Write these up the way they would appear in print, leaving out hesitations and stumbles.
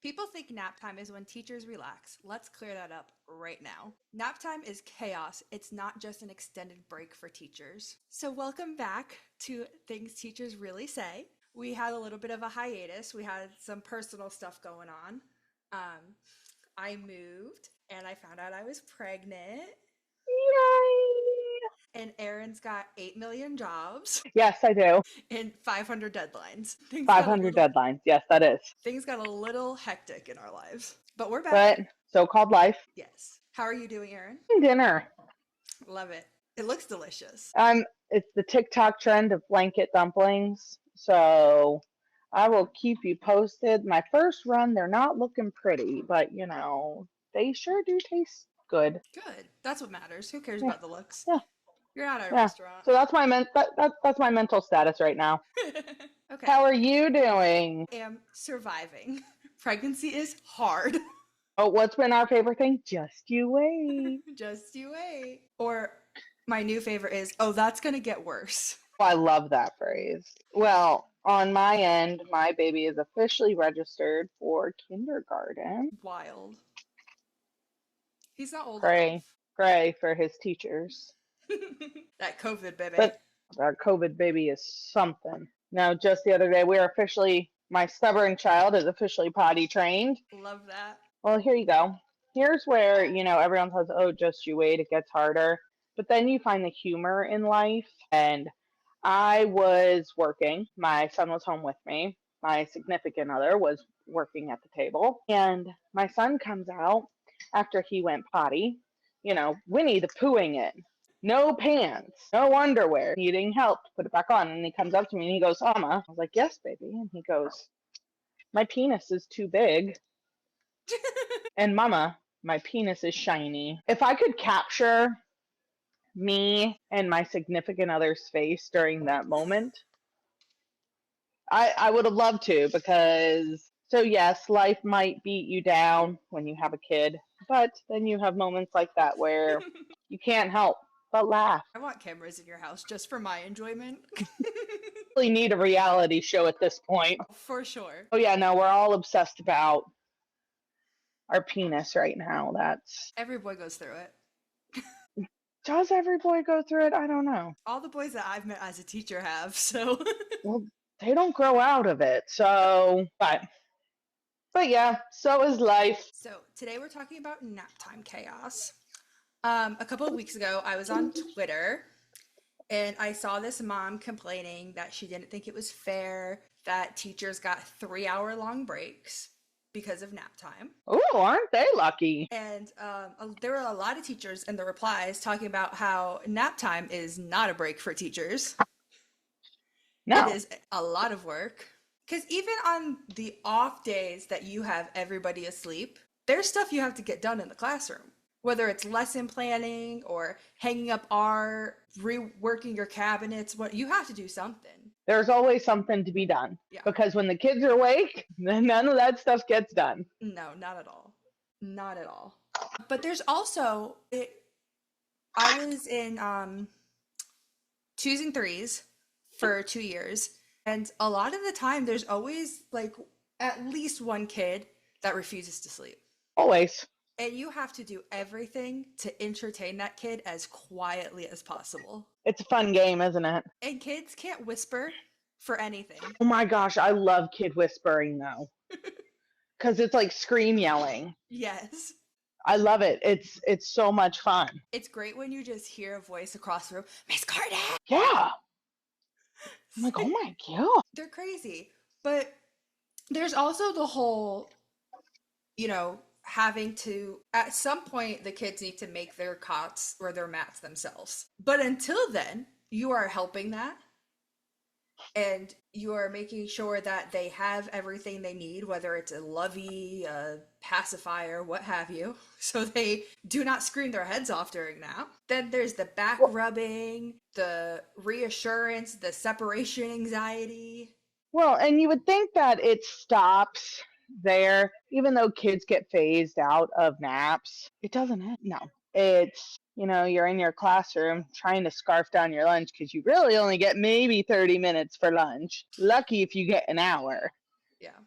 People think nap time is when teachers relax. Let's clear that up right now. Nap time is chaos. It's not just an extended break for teachers. So, welcome back to Things Teachers Really Say. We had a little bit of a hiatus. We had some personal stuff going on. Um, I moved and I found out I was pregnant, Yay! and Erin's got 8 million jobs Yes, I do. and 500 deadlines. 500 deadlines. Yes, that is. Things got a little hectic in our lives, but we're back. But so-called life. Yes. How are you doing, Erin? Dinner. Love it. It looks delicious. It's the TikTok trend of blanket dumplings. So I will keep you posted. My first run, they're not looking pretty, but they sure do taste good. Good. That's what matters. Who cares Yeah, about the looks? yeah, You're not at a yeah. restaurant. So that's my that's my mental status right now. Okay. How are you doing? Am surviving. Pregnancy is hard. Oh, what's been our favorite thing? Just you wait. Just you wait. Or my new favorite is, oh, that's going to get worse. I love that phrase. Well, on my end, my baby is officially registered for kindergarten. Wild. He's not old Pray, enough. pray for his teachers. That COVID baby. But our COVID baby is something. Now, just the other day, my stubborn child is officially potty trained. Love that. Well, here you go. Here's where, everyone says, oh, just you wait, it gets harder. But then you find the humor in life. And I was working. My son was home with me. My significant other was working at the table. And my son comes out after he went potty, Winnie the Poohing it. No pants, no underwear, needing help to put it back on. And he comes up to me and he goes, Mama. I was like, yes, baby. And he goes, my penis is too big. And Mama, my penis is shiny. If I could capture me and my significant other's face during that moment, I would have loved to, because so yes, life might beat you down when you have a kid, but then you have moments like that where you can't help but laugh. I want cameras in your house just for my enjoyment. Really need a reality show at this point. For sure. Oh yeah, no, we're all obsessed about our penis right now. Every boy goes through it. Does every boy go through it? I don't know. All the boys that I've met as a teacher have, so. Well, they don't grow out of it. So, but yeah, so is life. So today we're talking about nap time chaos. A couple of weeks ago, I was on Twitter and I saw this mom complaining that she didn't think it was fair that teachers got 3 hour long breaks because of nap time. Ooh, aren't they lucky? And there were a lot of teachers in the replies talking about how nap time is not a break for teachers. No. It is a lot of work. Because even on the off days that you have everybody asleep, there's stuff you have to get done in the classroom. Whether it's lesson planning or hanging up art, reworking your cabinets, you have to do something. There's always something to be done. Yeah. Because when the kids are awake, then none of that stuff gets done. No, not at all. Not at all. But there's also, I was in 2s and 3s for 2 years. And a lot of the time, there's always like at least one kid that refuses to sleep. Always. And you have to do everything to entertain that kid as quietly as possible. It's a fun game, isn't it? And kids can't whisper for anything. Oh my gosh, I love kid whispering though. Because it's like scream yelling. Yes. I love it. It's so much fun. It's great when you just hear a voice across the room, Miss Carter! Yeah. I'm like, oh my God. They're crazy. But there's also the whole, having to, at some point, the kids need to make their cots or their mats themselves. But until then, you are helping that. And you are making sure that they have everything they need, whether it's a lovey, a pacifier, what have you, so they do not scream their heads off during nap. Then there's the back rubbing, the reassurance, the separation anxiety. Well, and you would think that it stops there, even though kids get phased out of naps. It doesn't. No. It's, you're in your classroom trying to scarf down your lunch because you really only get maybe 30 minutes for lunch. Lucky if you get an hour. Yeah.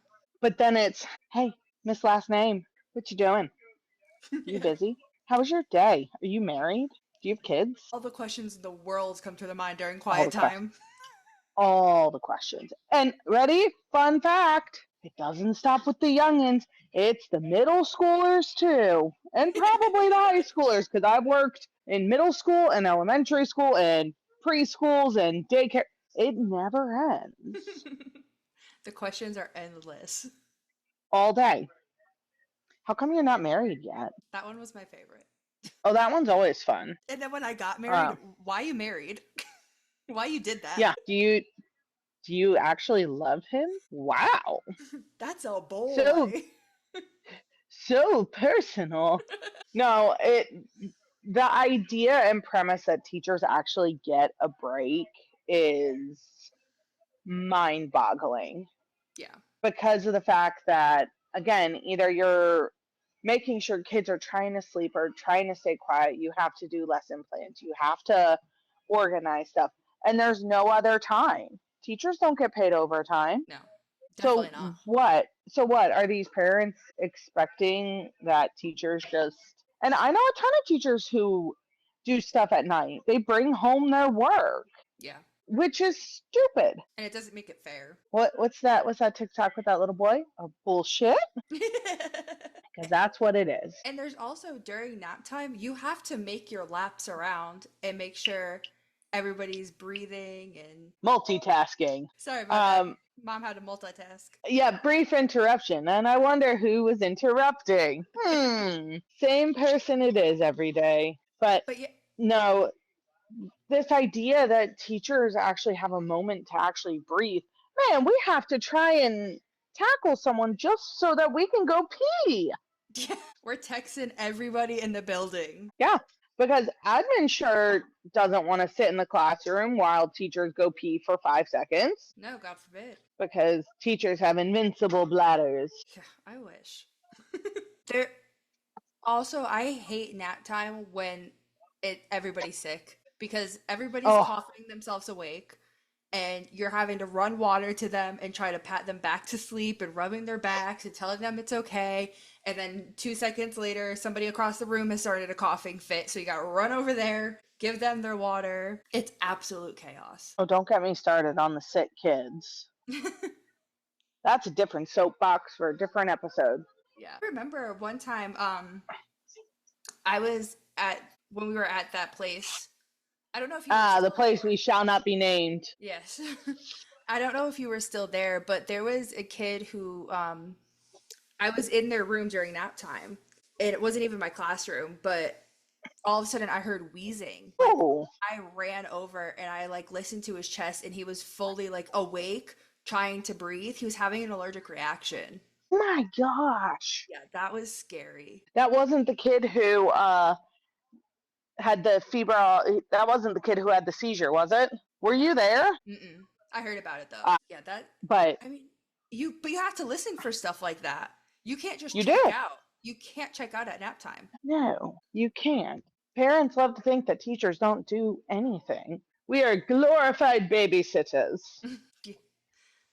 But then it's, hey, Miss Last Name, what you doing? You Yeah. busy? How was your day? Are you married? Do you have kids? All the questions in the world come to the mind during All quiet the questions. time. All the questions. And ready? Fun fact. It doesn't stop with the youngins. It's the middle schoolers too. And probably the high schoolers, because I've worked in middle school and elementary school and preschools and daycare. It never ends. The questions are endless. All day. How come you're not married yet? That one was my favorite. Oh, that one's always fun. And then when I got married, Uh, why you married? Why you did that? yeah. Do you actually love him? Wow. That's a So boy. so personal. No, the idea and premise that teachers actually get a break is mind-boggling Yeah. because of the fact that again, either you're making sure kids are trying to sleep or trying to stay quiet, you have to do lesson plans, you have to organize stuff, and there's no other time. Teachers don't get paid overtime. No. So Definitely not. what? So what are these parents expecting that teachers just? And I know a ton of teachers who do stuff at night. They bring home their work, Yeah. which is stupid. And it doesn't make it fair. What's that? What's that TikTok with that little boy? Oh, bullshit. Because that's what it is. And there's also during nap time, you have to make your laps around and make sure everybody's breathing and Multitasking. sorry about that. Um, Mom had to multitask. yeah, brief interruption, and I wonder who was interrupting. Same person it is every day. But But yeah, no, this idea that teachers actually have a moment to actually breathe. Man, we have to try and tackle someone just so that we can go pee. yeah, we're texting everybody in the building. Yeah, because admin sure doesn't want to sit in the classroom while teachers go pee for 5 seconds No, God forbid. because teachers have invincible bladders. Yeah, I wish. There also I hate nap time when everybody's sick because everybody's Oh, coughing themselves awake and you're having to run water to them and try to pat them back to sleep and rubbing their backs and telling them it's okay. And then 2 seconds later, somebody across the room has started a coughing fit. So you got to run over there, give them their water. It's absolute chaos. oh, don't get me started on the sick kids. That's a different soapbox for a different episode. Yeah. I remember one time, I was at, when we were at that place, I don't know if you were Ah, the still place there. we shall not be named. Yes. I don't know if you were still there, but there was a kid who I was in their room during nap time. And it wasn't even my classroom, but all of a sudden I heard wheezing. Like Oh, I ran over and I like listened to his chest and he was fully like awake, trying to breathe. He was having an allergic reaction. my gosh. Yeah, that was scary. That wasn't the kid who had the febrile. That wasn't the kid who had the seizure, was it? Were you there? Mm-mm. I heard about it though. Uh, Yeah, that but I mean, but you have to listen for stuff like that. You can't just you check do. out. You can't check out at nap time. No, you can't. Parents love to think that teachers don't do anything. We are glorified babysitters. Yeah,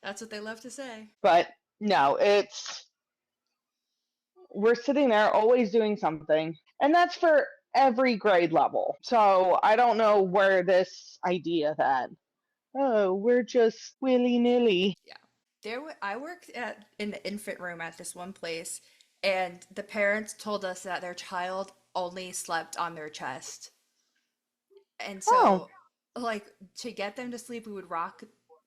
that's what they love to say. But no, we're sitting there always doing something. And that's for every grade level. So I don't know where this idea that, oh, we're just willy nilly. Yeah. I worked at in the infant room at this one place, and the parents told us that their child only slept on their chest. And Oh, so, like, to get them to sleep, we would rock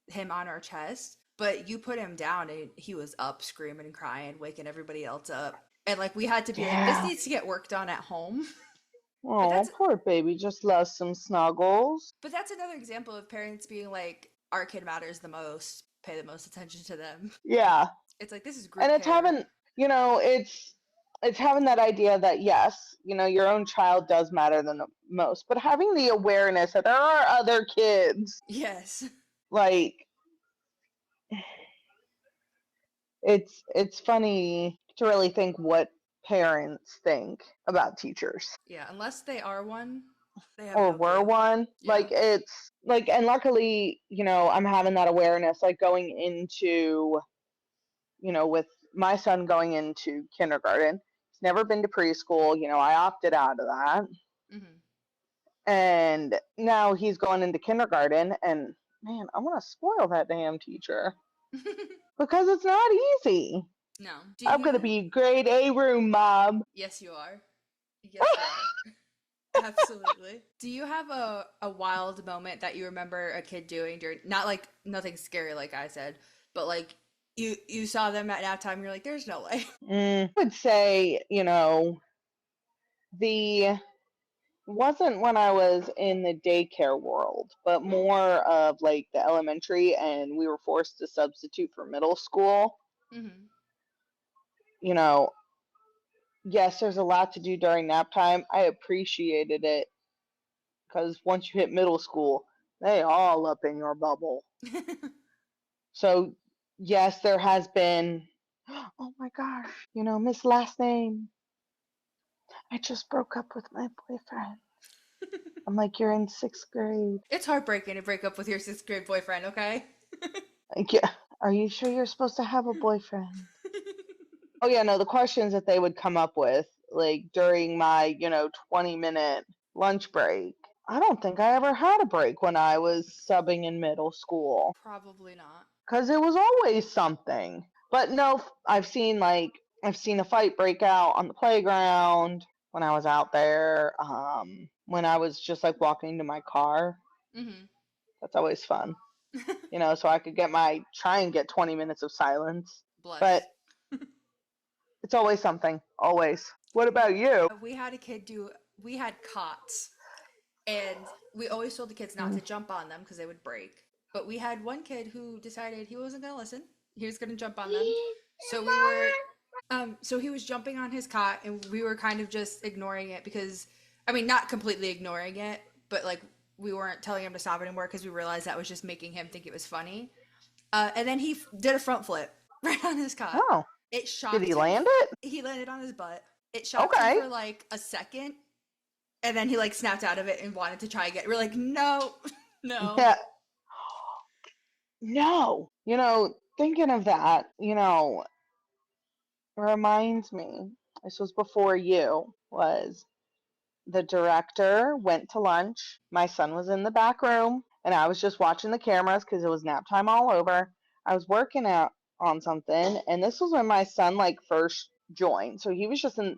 him on our chest, but you put him down and he was up screaming and crying, waking everybody else up. And like we had to be like, this yeah. needs to get worked on at home. But Oh, poor baby just loves some snuggles. that's another example of parents being like, our kid matters the most, pay the most attention to them. Yeah. It's like this is And group it's care. having, it's having that idea that yes, your own child does matter the most, but having the awareness that there are other kids. Yes. Like it's funny to really think what parents think about teachers Yeah, unless they are one, they have or no were clue. one. Like Yeah. it's like, and luckily, I'm having that awareness like going into, with my son going into kindergarten. He's never been to preschool. I opted out of that. Mm-hmm. And now he's going into kindergarten, and man, I'm going to spoil that damn teacher because it's not easy. No. Do I'm going to you? be grade A room mom. Yes, you are. Yes, you are. Absolutely. Do you have a wild moment that you remember a kid doing during, not like nothing scary like I said, but like you saw them at nap time, you're like, there's no way. I would say, the wasn't when I was in the daycare world, but more of like the elementary, and we were forced to substitute for middle school. Mm-hmm. You know, yes, there's a lot to do during nap time. I appreciated it because once you hit middle school, they all up in your bubble. So, yes, there has been, oh my gosh, Miss Last Name, I just broke up with my boyfriend. I'm like, you're in sixth grade. It's heartbreaking to break up with your sixth grade boyfriend, okay? Like, yeah, are you sure you're supposed to have a boyfriend? Oh, yeah, no, the questions that they would come up with, like during my, 20-minute lunch break. I don't think I ever had a break when I was subbing in middle school Probably not. because it was always something. But no, I've seen a fight break out on the playground when I was out there. When I was just like walking to my car, Mm-hmm. that's always fun. So I could try and get 20 minutes of silence. But Bless. it's always something, always. What about you? We had a kid do, we had cots, and we always told the kids not Mm. to jump on them because they would break. But we had one kid who decided he wasn't going to listen. He was going to jump on them. So we were so he was jumping on his cot, and we were kind of just ignoring it because, I mean, not completely ignoring it, but like we weren't telling him to stop anymore because we realized that was just making him think it was funny. And then he did a front flip right on his cot. Oh, It did shocked he him. land it? He landed on his butt. It shocked him Okay. for like a second, and then he like snapped out of it and wanted to try again. We're like, no, no. Yeah. No. Thinking of that, reminds me, this was before you, was the director went to lunch. My son was in the back room, and I was just watching the cameras because it was nap time all over. I was working out on something, and this was when my son like first joined. So he was just in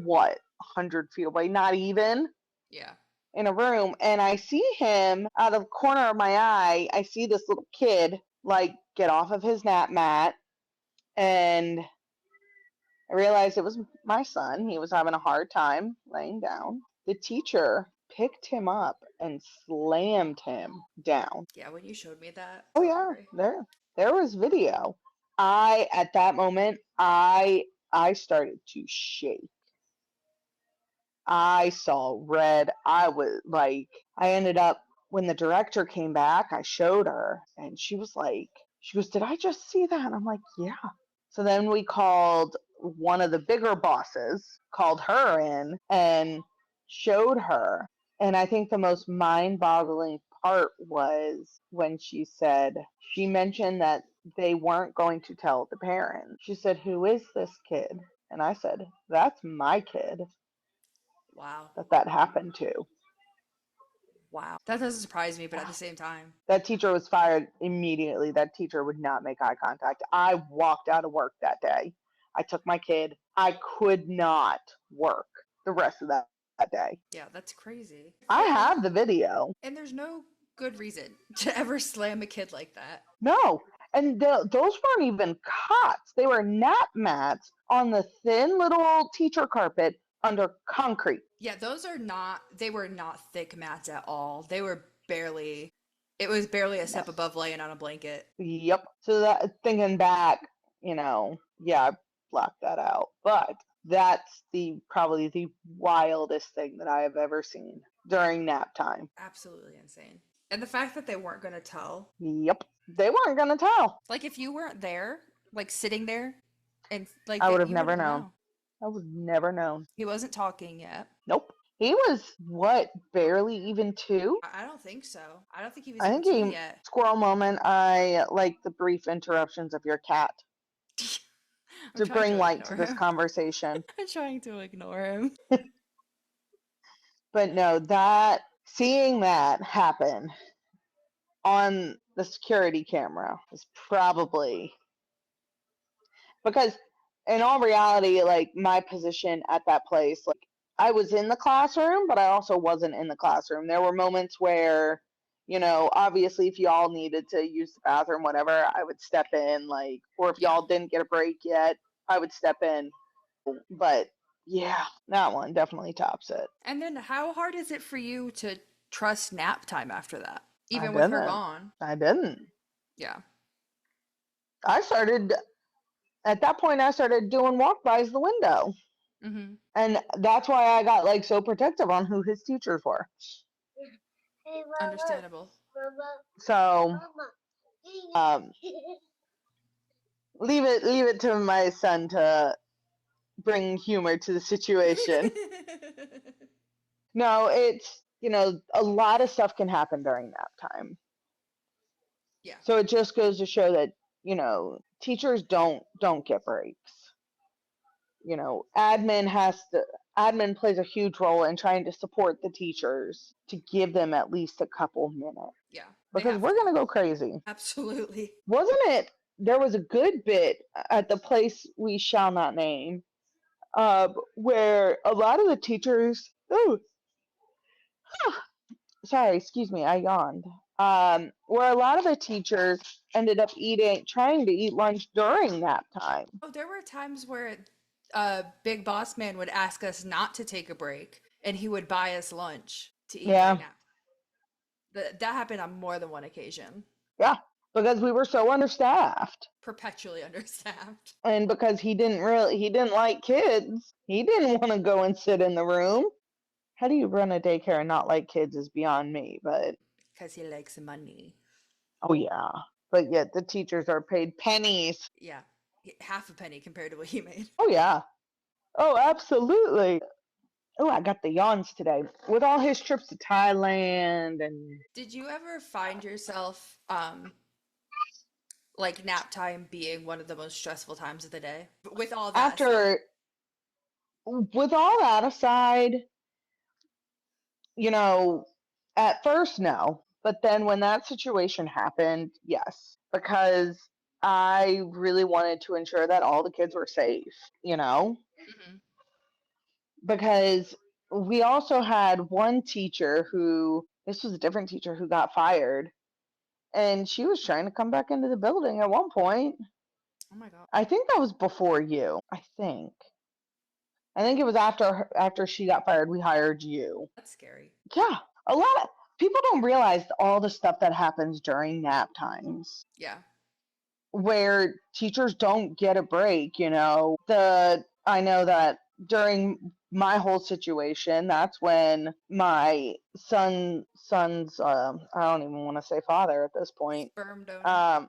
what, 100 feet away, not even Yeah. in a room. And I see him out of the corner of my eye. I see this little kid like get off of his nap mat, and I realized it was my son. He was having a hard time laying down. The teacher picked him up and slammed him down. Yeah, when you showed me that, Oh don't yeah, worry. there was video. I at that moment I started to shake. I saw red. I was like, I ended up, when the director came back, I showed her, and she goes, "Did I just see that?" And I'm like, "Yeah." So then we called one of the bigger bosses, called her in, and showed her. And I think the most mind boggling part was when she mentioned that they weren't going to tell the parents. She said, "Who is this kid?" And I said, "That's my kid Wow. that happened to." Wow. That doesn't surprise me, but at the same time, That teacher was fired immediately. That teacher would not make eye contact. I walked out of work that day. I took my kid. I could not work the rest of that day. yeah, that's crazy. I have the video. And there's no good reason to ever slam a kid like that. No. And those weren't even cots. They were nap mats on the thin little teacher carpet under concrete. Yeah, they were not thick mats at all. It was barely a step Yes. above laying on a blanket. Yep. So that thinking back, yeah, I blocked that out. But that's the probably the wildest thing that I have ever seen during nap time. Absolutely insane. And the fact that they weren't going to tell. Yep. They weren't gonna tell. Like if you weren't there, like sitting there and like I would that have you never wouldn't known. know. I would have never known. He wasn't talking yet. Nope. He was what, barely even two? I don't think so. I don't think he was I even think two he yet. squirrel moment. I like the brief interruptions of your cat. I'm to trying bring to light to ignore this him. conversation. I'm trying to ignore him. But no, that seeing that happen on the security camera is probably because in all reality, like my position at that place, like I was in the classroom, but I also wasn't in the classroom. There were moments where, obviously if y'all needed to use the bathroom, whatever, I would step in, like, or if Yeah. y'all didn't get a break yet, I would step in. But yeah, that one definitely tops it. And then how hard is it for you to trust nap time after that? I Even with her didn't. gone? I didn't. Yeah. I started, at that point, I started doing walk bys the window. Mm-hmm. And that's why I got like so protective on who his teachers were. Understandable. So um, leave it to my son to bring humor to the situation. No, it's a lot of stuff can happen during nap time. Yeah. So it just goes to show that teachers don't get breaks. Admin plays a huge role in trying to support the teachers to give them at least a couple minutes Yeah. They because have we're to. gonna go crazy. Absolutely. Wasn't it? There was a good bit at the place we shall not name, where a lot of the teachers. Oh, sorry, excuse me, I yawned. Where a lot of the teachers ended up trying to eat lunch during nap time. Oh, there were times where Big Boss Man would ask us not to take a break and he would buy us lunch to eat during Yeah, nap. That happened on more than one occasion. yeah, because we were so understaffed. Perpetually understaffed. And because he didn't like kids, he didn't want to go and sit in the room. How do you run a daycare and not like kids is beyond me, but Because he likes money. oh yeah. But yet the teachers are paid pennies. Yeah. Half a penny compared to what he made. Oh yeah. Oh, absolutely. Oh, I got the yawns today. With all his trips to Thailand and Did you ever find yourself like nap time being one of the most stressful times of the day? With all that aside. after with all that aside, you know, at first no. But then when that situation happened, yes. Because I really wanted to ensure that all the kids were safe, you know? Hmm. Because we also had one teacher this was a different teacher who got fired, and she was trying to come back into the building at one point. Oh my God. I think that was before you. I think it was after she got fired we hired you. That's scary. Yeah, a lot of people don't realize all the stuff that happens during nap times Yeah. where teachers don't get a break, The I know that during my whole situation, that's when my son's I don't even want to say father at this point. Sperm donor. Um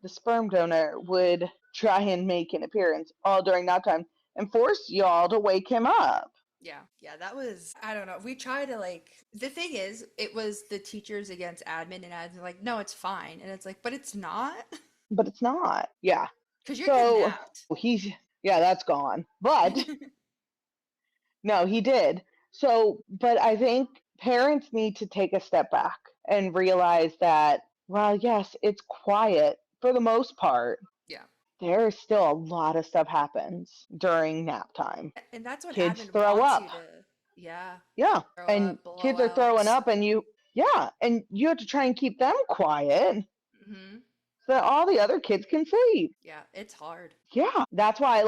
the sperm donor would try and make an appearance all during nap time and force y'all to wake him up. Yeah. Yeah, that was, I don't know. We try to like, the thing is, it was the teachers against admin, and admin like, no, it's fine. And it's like, but it's not. But it's not. Yeah. Because your kid So napped. he's yeah, that's gone. But no, he did. So, but I think parents need to take a step back and realize that, well, yes, it's quiet for the most part. Yeah. There is still a lot of stuff happens during nap time. And that's what Kids admin throw wants you up. to, yeah, Yeah. throw And up, blow kids are throwing out. up and you have to try and keep them quiet Hmm. so that all the other kids can sleep. Yeah, it's hard. Yeah. That's why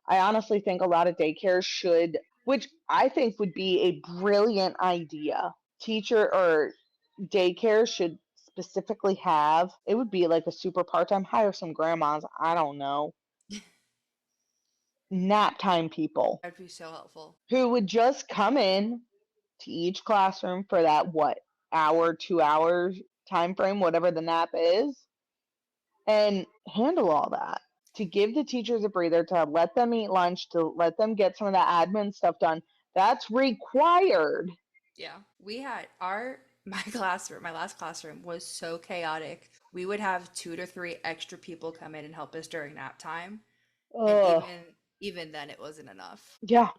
I honestly think a lot of daycares should, which I think would be a brilliant idea. Teacher or daycare should specifically have, it would be like a super part-time, hire some grandmas, I don't know, nap time people That'd be so helpful. who would just come in to each classroom for that what hour, 2 hours time frame, whatever the nap is, and handle all that. To give the teachers a breather, to let them eat lunch, to let them get some of the admin stuff done. That's required. Yeah. We had my classroom, my last classroom was so chaotic. We would have 2 to 3 extra people come in and help us during nap time. And Ugh. even then it wasn't enough. Yeah,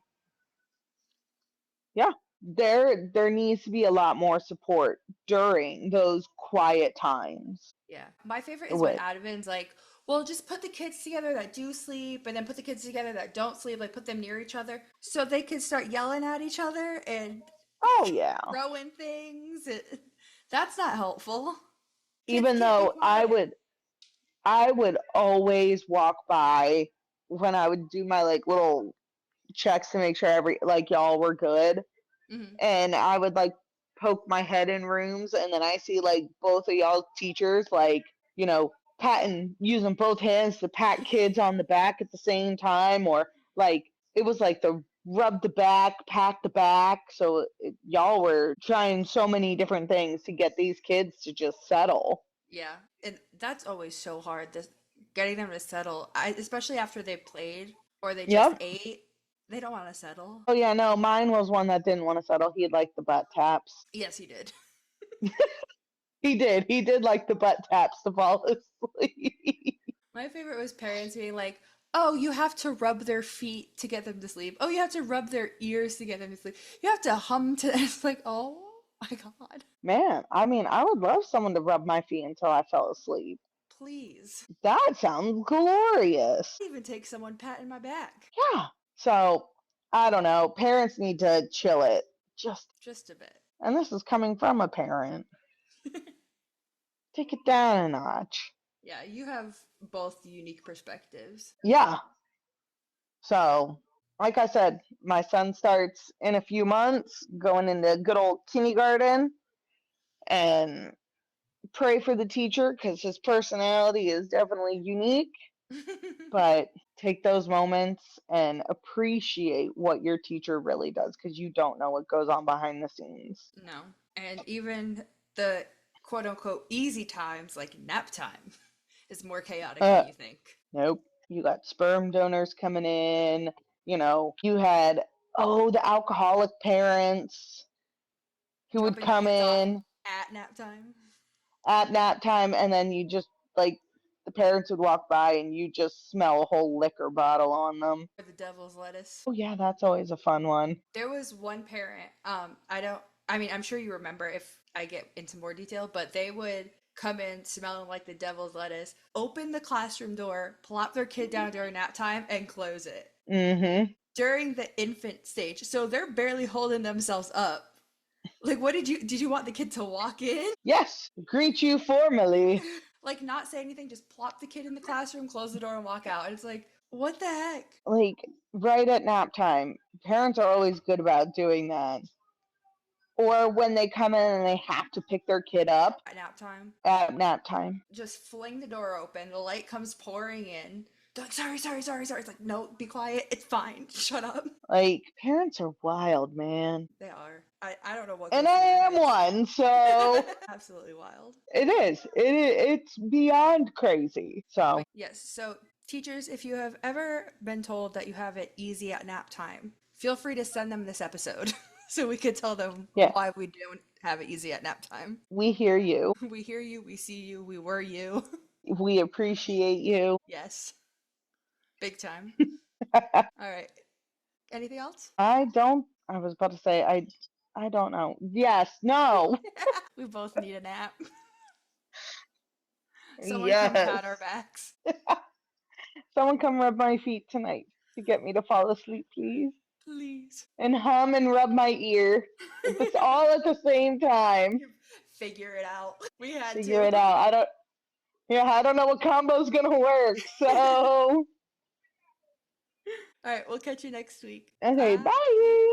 yeah. There needs to be a lot more support during those quiet times. Yeah. My favorite is when With admin's like, well, just put the kids together that do sleep and then put the kids together that don't sleep, like put them near each other so they can start yelling at each other and oh yeah. throwing things. That's not helpful. Kids Even can't be though quiet. I would always walk by when I would do my like little checks to make sure every like y'all were good, Hmm. and I would like poke my head in rooms, and then I see like both of y'all teachers like you know patting using both hands to pat kids on the back at the same time, or like it was like the rub the back, pat the back. So y'all were trying so many different things to get these kids to just settle. Yeah. And that's always so hard, this getting them to settle. Especially after they played or they just Yep. ate. They don't want to settle. Oh yeah, no, mine was one that didn't want to settle. He liked the butt taps. Yes, he did. He did. He did like the butt taps to fall asleep. My favorite was parents being like, "Oh, you have to rub their feet to get them to sleep. Oh, you have to rub their ears to get them to sleep. You have to hum to." It's like, oh my God, Man, I mean, I would love someone to rub my feet until I fell asleep. please. That sounds glorious. Even take someone patting my back. Yeah. So, I don't know. Parents need to chill it. Just, Just a bit. and this is coming from a parent. Take it down a notch. Yeah, you have both unique perspectives. Yeah. So, like I said, my son starts in a few months going into good old kindergarten, and pray for the teacher because his personality is definitely unique, but take those moments and appreciate what your teacher really does because you don't know what goes on behind the scenes. No. And even the quote unquote easy times, like nap time, is more chaotic than Uh, you think. nope. You got sperm donors coming in. You had, oh, the alcoholic parents who would Dropping the come kids off in at nap time. at nap time, and then you just, like, the parents would walk by and you just smell a whole liquor bottle on them. Or the devil's lettuce. Oh, yeah, that's always a fun one. There was one parent, I don't, I mean, I'm sure you remember if I get into more detail, but they would come in smelling like the devil's lettuce, open the classroom door, plop their kid down during nap time, and close it Mm-hmm. during the infant stage. So they're barely holding themselves up. Like, what did you want the kid to walk in? Yes, greet you formally. Like, not say anything, just plop the kid in the classroom, close the door, and walk out. And it's like, what the heck? Like, right at nap time. Parents are always good about doing that. Or when they come in and they have to pick their kid up At nap time, at nap time. just fling the door open. The light comes pouring in. They're like, sorry, sorry, sorry, sorry. It's like, no, be quiet. It's fine. Shut up. Like, parents are wild, man. They are. I don't know what And goes I through their am heads. one, so Absolutely wild. it is. It's beyond crazy. So, Yes. So, teachers, if you have ever been told that you have it easy at nap time, feel free to send them this episode so we could tell them yeah, why we don't have it easy at nap time. we hear you. We hear you, we see you, we were you. We appreciate you. Yes. Big time. All right. Anything else? I was about to say, I don't know. Yes, no. We both need a nap. Someone come Yes. pat our backs. Someone come rub my feet tonight to get me to fall asleep, please. Please. And hum and rub my ear. If it's all at the same time, Figure it out. We had figure to. it out. I don't know what combo's gonna work. So, All right, we'll catch you next week. okay, Bye. bye.